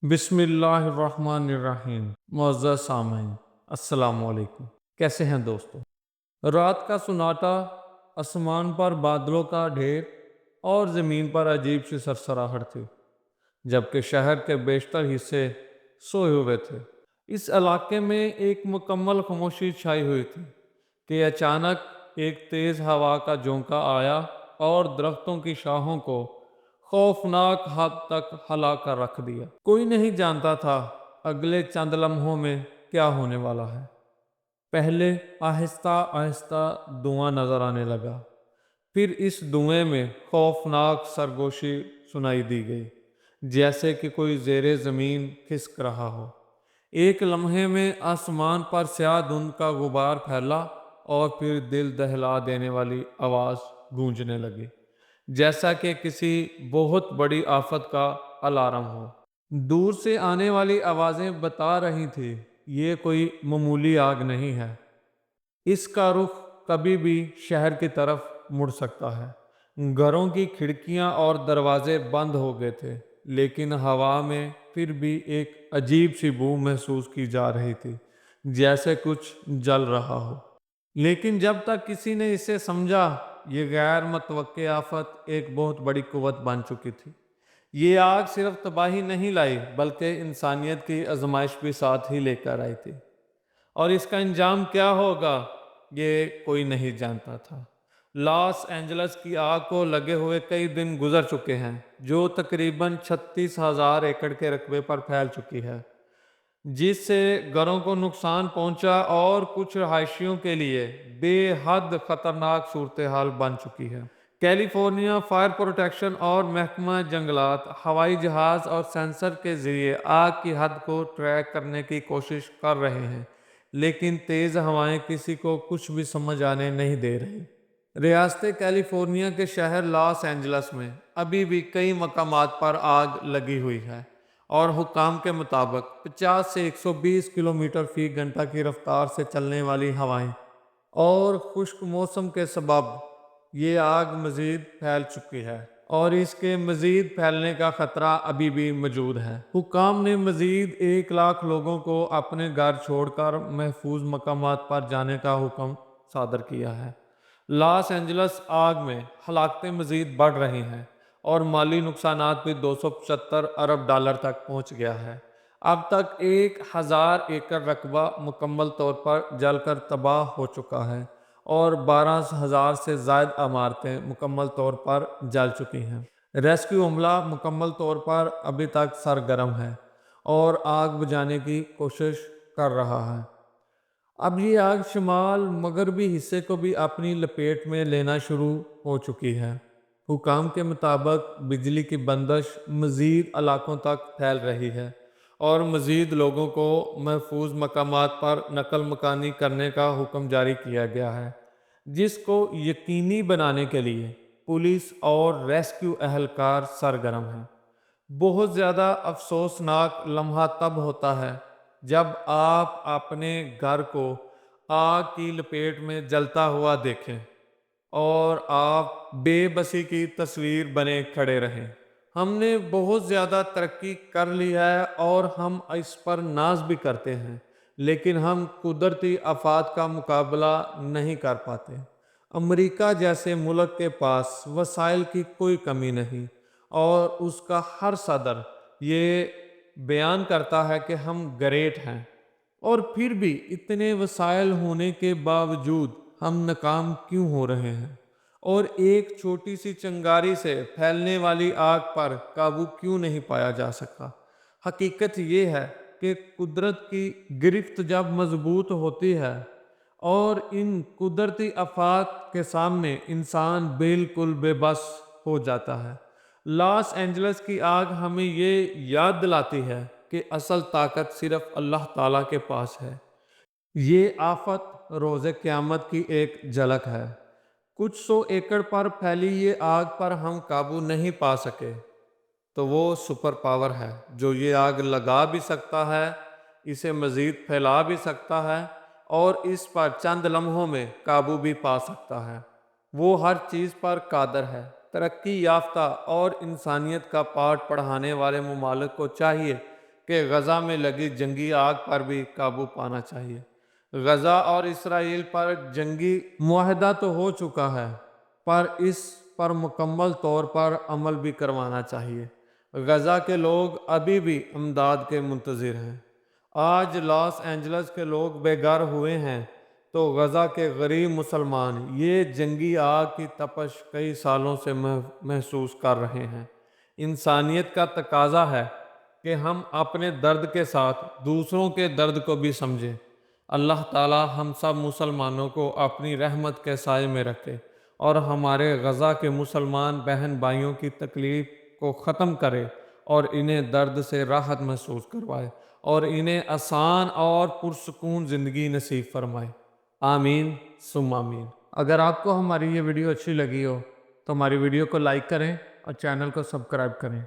بسم اللہ الرحمن الرحیم۔ معزز سامعین، السلام علیکم۔ کیسے ہیں دوستو؟ رات کا سناٹا، آسمان پر بادلوں کا ڈھیر اور زمین پر عجیب سی سرسراہٹ تھی، جبکہ شہر کے بیشتر حصے سوئے ہوئے تھے۔ اس علاقے میں ایک مکمل خاموشی چھائی ہوئی تھی کہ اچانک ایک تیز ہوا کا جھونکا آیا اور درختوں کی شاخوں کو خوفناک حد تک ہلا کر رکھ دیا۔ کوئی نہیں جانتا تھا اگلے چند لمحوں میں کیا ہونے والا ہے۔ پہلے آہستہ آہستہ دھواں نظر آنے لگا، پھر اس دھوئیں میں خوفناک سرگوشی سنائی دی گئی، جیسے کہ کوئی زیر زمین کھسک رہا ہو۔ ایک لمحے میں آسمان پر سیاہ دھند کا غبار پھیلا اور پھر دل دہلا دینے والی آواز گونجنے لگی، جیسا کہ کسی بہت بڑی آفت کا الارم ہو۔ دور سے آنے والی آوازیں بتا رہی تھی یہ کوئی معمولی آگ نہیں ہے، اس کا رخ کبھی بھی شہر کی طرف مڑ سکتا ہے۔ گھروں کی کھڑکیاں اور دروازے بند ہو گئے تھے، لیکن ہوا میں پھر بھی ایک عجیب سی بو محسوس کی جا رہی تھی، جیسے کچھ جل رہا ہو۔ لیکن جب تک کسی نے اسے سمجھا، یہ غیر متوقع آفت ایک بہت بڑی قوت بن چکی تھی۔ یہ آگ صرف تباہی نہیں لائی بلکہ انسانیت کی آزمائش بھی ساتھ ہی لے کر آئی تھی، اور اس کا انجام کیا ہوگا یہ کوئی نہیں جانتا تھا۔ لاس اینجلس کی آگ کو لگے ہوئے کئی دن گزر چکے ہیں، جو تقریباً 36,000 ایکڑ کے رقبے پر پھیل چکی ہے، جس سے گھروں کو نقصان پہنچا اور کچھ رہائشیوں کے لیے بے حد خطرناک صورتحال بن چکی ہے۔ کیلیفورنیا فائر پروٹیکشن اور محکمہ جنگلات ہوائی جہاز اور سینسر کے ذریعے آگ کی حد کو ٹریک کرنے کی کوشش کر رہے ہیں، لیکن تیز ہوائیں کسی کو کچھ بھی سمجھ آنے نہیں دے رہی۔ ریاست کیلیفورنیا کے شہر لاس اینجلس میں ابھی بھی کئی مقامات پر آگ لگی ہوئی ہے، اور حکام کے مطابق 50 سے 120 کلومیٹر فی گھنٹہ کی رفتار سے چلنے والی ہوائیں اور خشک موسم کے سبب یہ آگ مزید پھیل چکی ہے، اور اس کے مزید پھیلنے کا خطرہ ابھی بھی موجود ہے۔ حکام نے مزید 1 لاکھ لوگوں کو اپنے گھر چھوڑ کر محفوظ مقامات پر جانے کا حکم صادر کیا ہے۔ لاس اینجلس آگ میں ہلاکتیں مزید بڑھ رہی ہیں اور مالی نقصانات بھی 275 ارب ڈالر تک پہنچ گیا ہے۔ اب تک 1,000 ایکڑ رقبہ مکمل طور پر جل کر تباہ ہو چکا ہے، اور 12,000 سے زائد عمارتیں مکمل طور پر جل چکی ہیں۔ ریسکیو عملہ مکمل طور پر ابھی تک سرگرم ہے اور آگ بجھانے کی کوشش کر رہا ہے۔ اب یہ آگ شمال مغربی حصے کو بھی اپنی لپیٹ میں لینا شروع ہو چکی ہے۔ حکام کے مطابق بجلی کی بندش مزید علاقوں تک پھیل رہی ہے، اور مزید لوگوں کو محفوظ مقامات پر نقل مکانی کرنے کا حکم جاری کیا گیا ہے، جس کو یقینی بنانے کے لیے پولیس اور ریسکیو اہلکار سرگرم ہیں۔ بہت زیادہ افسوسناک لمحہ تب ہوتا ہے جب آپ اپنے گھر کو آگ کی لپیٹ میں جلتا ہوا دیکھیں اور آپ بے بسی کی تصویر بنے کھڑے رہیں۔ ہم نے بہت زیادہ ترقی کر لی ہے اور ہم اس پر ناز بھی کرتے ہیں، لیکن ہم قدرتی آفات کا مقابلہ نہیں کر پاتے۔ امریکہ جیسے ملک کے پاس وسائل کی کوئی کمی نہیں، اور اس کا ہر صدر یہ بیان کرتا ہے کہ ہم گریٹ ہیں، اور پھر بھی اتنے وسائل ہونے کے باوجود ہم ناکام کیوں ہو رہے ہیں، اور ایک چھوٹی سی چنگاری سے پھیلنے والی آگ پر قابو کیوں نہیں پایا جا سکا۔ حقیقت یہ ہے کہ قدرت کی گرفت جب مضبوط ہوتی ہے اور ان قدرتی آفات کے سامنے انسان بالکل بے بس ہو جاتا ہے۔ لاس اینجلس کی آگ ہمیں یہ یاد دلاتی ہے کہ اصل طاقت صرف اللہ تعالیٰ کے پاس ہے۔ یہ آفت روز قیامت کی ایک جھلک ہے۔ کچھ 100 ایکڑ پر پھیلی یہ آگ پر ہم قابو نہیں پا سکے، تو وہ سپر پاور ہے جو یہ آگ لگا بھی سکتا ہے، اسے مزید پھیلا بھی سکتا ہے، اور اس پر چند لمحوں میں قابو بھی پا سکتا ہے۔ وہ ہر چیز پر قادر ہے۔ ترقی یافتہ اور انسانیت کا پاٹ پڑھانے والے ممالک کو چاہیے کہ غزہ میں لگی جنگی آگ پر بھی قابو پانا چاہیے۔ غزہ اور اسرائیل پر جنگی معاہدہ تو ہو چکا ہے، پر اس پر مکمل طور پر عمل بھی کروانا چاہیے۔ غزہ کے لوگ ابھی بھی امداد کے منتظر ہیں۔ آج لاس اینجلس کے لوگ بے گھر ہوئے ہیں تو غزہ کے غریب مسلمان یہ جنگی آگ کی تپش کئی سالوں سے محسوس کر رہے ہیں۔ انسانیت کا تقاضا ہے کہ ہم اپنے درد کے ساتھ دوسروں کے درد کو بھی سمجھیں۔ اللہ تعالی ہم سب مسلمانوں کو اپنی رحمت کے سائے میں رکھے اور ہمارے غزہ کے مسلمان بہن بھائیوں کی تکلیف کو ختم کرے اور انہیں درد سے راحت محسوس کروائے اور انہیں آسان اور پرسکون زندگی نصیب فرمائے۔ آمین ثم آمین۔ اگر آپ کو ہماری یہ ویڈیو اچھی لگی ہو تو ہماری ویڈیو کو لائک کریں اور چینل کو سبسکرائب کریں۔